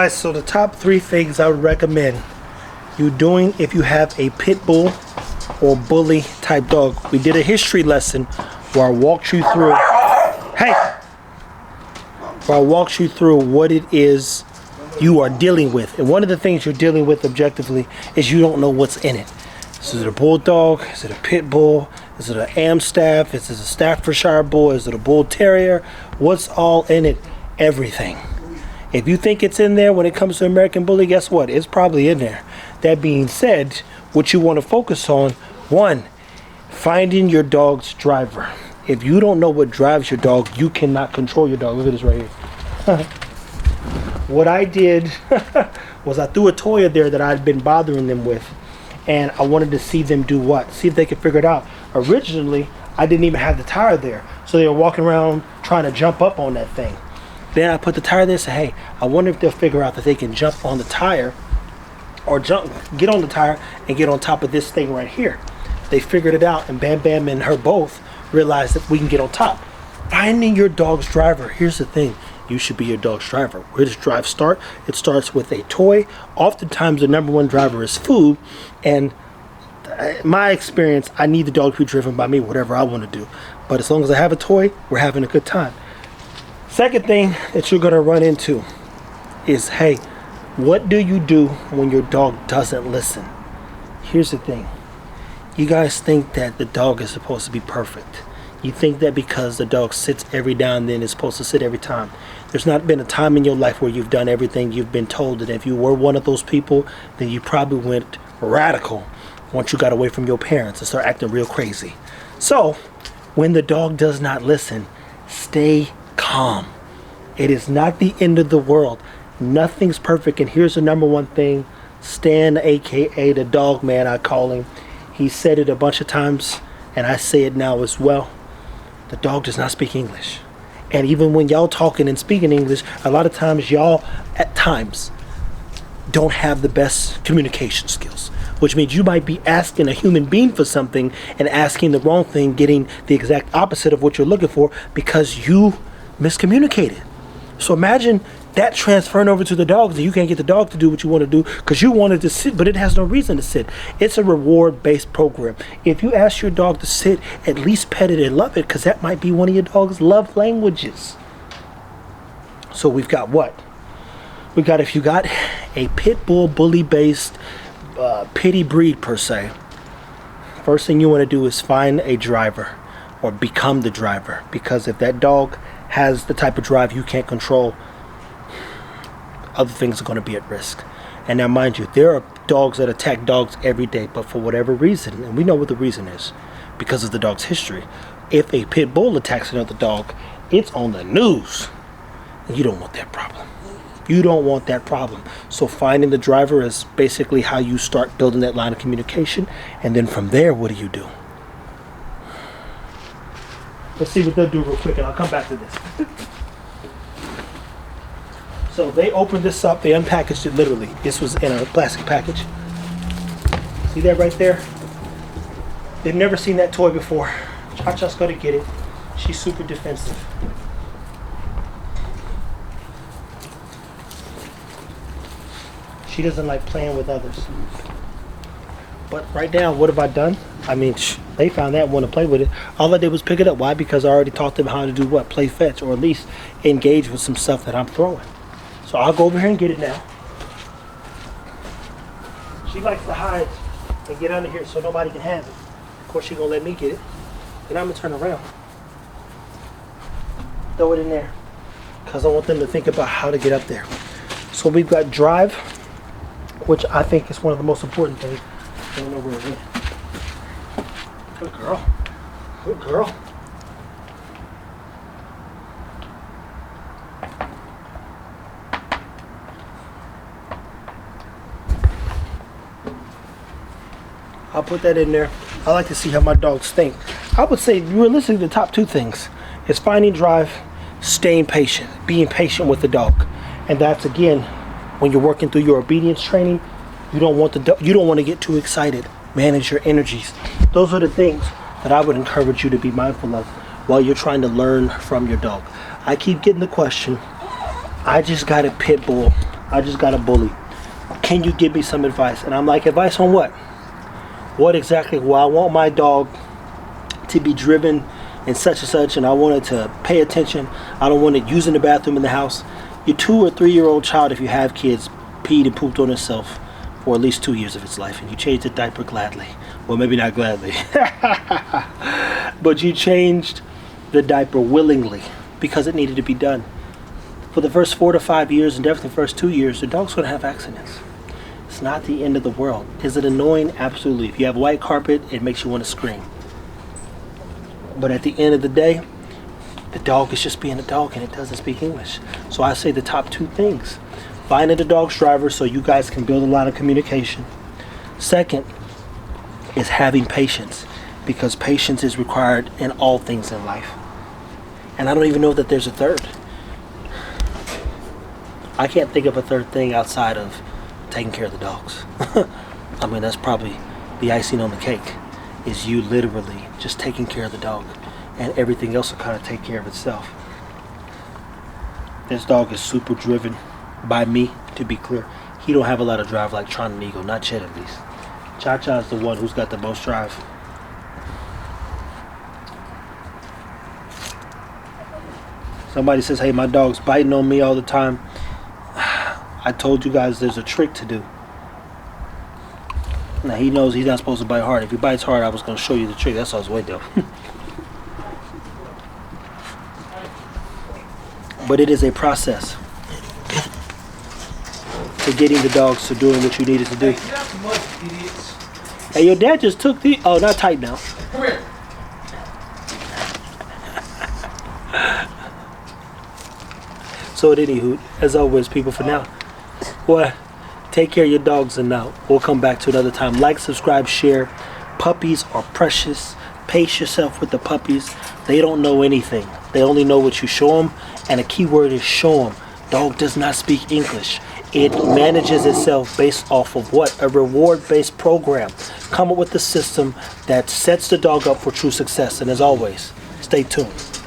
Guys, so the top 3 things I would recommend you doing if you have a pit bull or bully type dog. We did a history lesson where I walked you through what it is you are dealing with. And one of the things you're dealing with objectively is you don't know what's in it. Is it a bulldog? Is it a pit bull? Is it an Amstaff? Is it a Staffordshire bull? Is it a bull terrier? What's all in it? Everything. If you think it's in there when it comes to American Bully, guess what? It's probably in there. That being said, what you want to focus on, 1, finding your dog's driver. If you don't know what drives your dog, you cannot control your dog. Look at this right here. What I did was I threw a toy in there that I'd been bothering them with, and I wanted to see them do what? See if they could figure it out. Originally, I didn't even have the tire there, so they were walking around trying to jump up on that thing. Then I put the tire there and said, hey, I wonder if they'll figure out that they can jump on the tire or get on the tire and get on top of this thing right here. They figured it out, and Bam Bam and her both realized that we can get on top. Finding your dog's driver. Here's the thing. You should be your dog's driver. Where does drive start? It starts with a toy. Oftentimes the number 1 driver is food, and in my experience, I need the dog to be driven by me, whatever I want to do. But as long as I have a toy, we're having a good time. Second thing that you're going to run into is, hey, what do you do when your dog doesn't listen? Here's the thing. You guys think that the dog is supposed to be perfect. You think that because the dog sits every now and then, it's supposed to sit every time. There's not been a time in your life where you've done everything you've been told, and if you were one of those people, then you probably went radical once you got away from your parents and start acting real crazy. So, when the dog does not listen, stay calm. It is not the end of the world. Nothing's perfect. And here's the number 1 thing. Stan, aka the dog man, I call him. He said it a bunch of times, and I say it now as well. The dog does not speak English. And even when y'all talking and speaking English, a lot of times y'all at times don't have the best communication skills, which means you might be asking a human being for something and asking the wrong thing, getting the exact opposite of what you're looking for because you miscommunicated. So imagine that transferring over to the dogs, and you can't get the dog to do what you want to do because you wanted to sit, but it has no reason to sit. It's a reward-based program. If you ask your dog to sit, at least pet it and love it, because that might be one of your dog's love languages. So we've got what? We got, if you got a pit bull bully-based pity breed per se, first thing you want to do is find a driver or become the driver, because if that dog has the type of drive you can't control, other things are going to be at risk. And now mind you, there are dogs that attack dogs every day, but for whatever reason, and we know what the reason is, because of the dog's history. If a pit bull attacks another dog, it's on the news, and you don't want that problem. You don't want that problem. So finding the driver is basically how you start building that line of communication, and then from there, what do? Let's see what they'll do real quick, and I'll come back to this. So they opened this up, they unpackaged it literally. This was in a plastic package. See that right there? They've never seen that toy before. Cha-Cha's gonna get it. She's super defensive. She doesn't like playing with others. But right now, what have I done? I mean, they found that and want to play with it. All I did was pick it up. Why? Because I already taught them how to do what? Play fetch, or at least engage with some stuff that I'm throwing. So I'll go over here and get it now. She likes to hide and get under here so nobody can have it. Of course, she's going to let me get it. Then I'm going to turn around. Throw it in there. Because I want them to think about how to get up there. So we've got drive, which I think is one of the most important things. I don't know where it went. Good girl. Good girl. I'll put that in there. I like to see how my dogs think. I would say realistically the top 2 things is finding drive, staying patient, being patient with the dog. And that's again, when you're working through your obedience training, you don't want to get too excited. Manage your energies. Those are the things that I would encourage you to be mindful of while you're trying to learn from your dog. I keep getting the question, I just got a pit bull. I just got a bully. Can you give me some advice? And I'm like, advice on what? What exactly? Well, I want my dog to be driven and such, and I want it to pay attention. I don't want it using the bathroom in the house. Your 2 or 3 year old child, if you have kids, peed and pooped on itself for at least 2 years of its life, and you changed the diaper gladly. Well, maybe not gladly, but you changed the diaper willingly because it needed to be done. For the first 4 to 5 years, and definitely the first 2 years, the dog's going to have accidents. It's not the end of the world. Is it annoying? Absolutely. If you have white carpet, it makes you want to scream. But at the end of the day, the dog is just being a dog and it doesn't speak English. So I say the top 2 things. Finding the dog's driver so you guys can build a lot of communication. Second is having patience, because patience is required in all things in life. And I don't even know that there's a third. I can't think of a third thing outside of taking care of the dogs. I mean, that's probably the icing on the cake, is you literally just taking care of the dog, and everything else will kind of take care of itself. This dog is super driven by me, to be clear. He don't have a lot of drive like Tron and Eagle, not Chet at least. Cha-Cha is the one who's got the most drive. Somebody says, hey, my dog's biting on me all the time. I told you guys there's a trick to do. Now he knows he's not supposed to bite hard. If he bites hard, I was going to show you the trick. That's all I was waiting on. But it is a process to getting the dogs to doing what you needed to do. Hey, your dad just took the... Oh, not tight now. Come here. So at anywho, as always, people, for now, well, take care of your dogs, and now we'll come back to another time. Like, subscribe, share. Puppies are precious. Pace yourself with the puppies. They don't know anything. They only know what you show them, and a key word is show them. Dog does not speak English. It manages itself based off of what? A reward-based program. Come up with a system that sets the dog up for true success. And as always, stay tuned.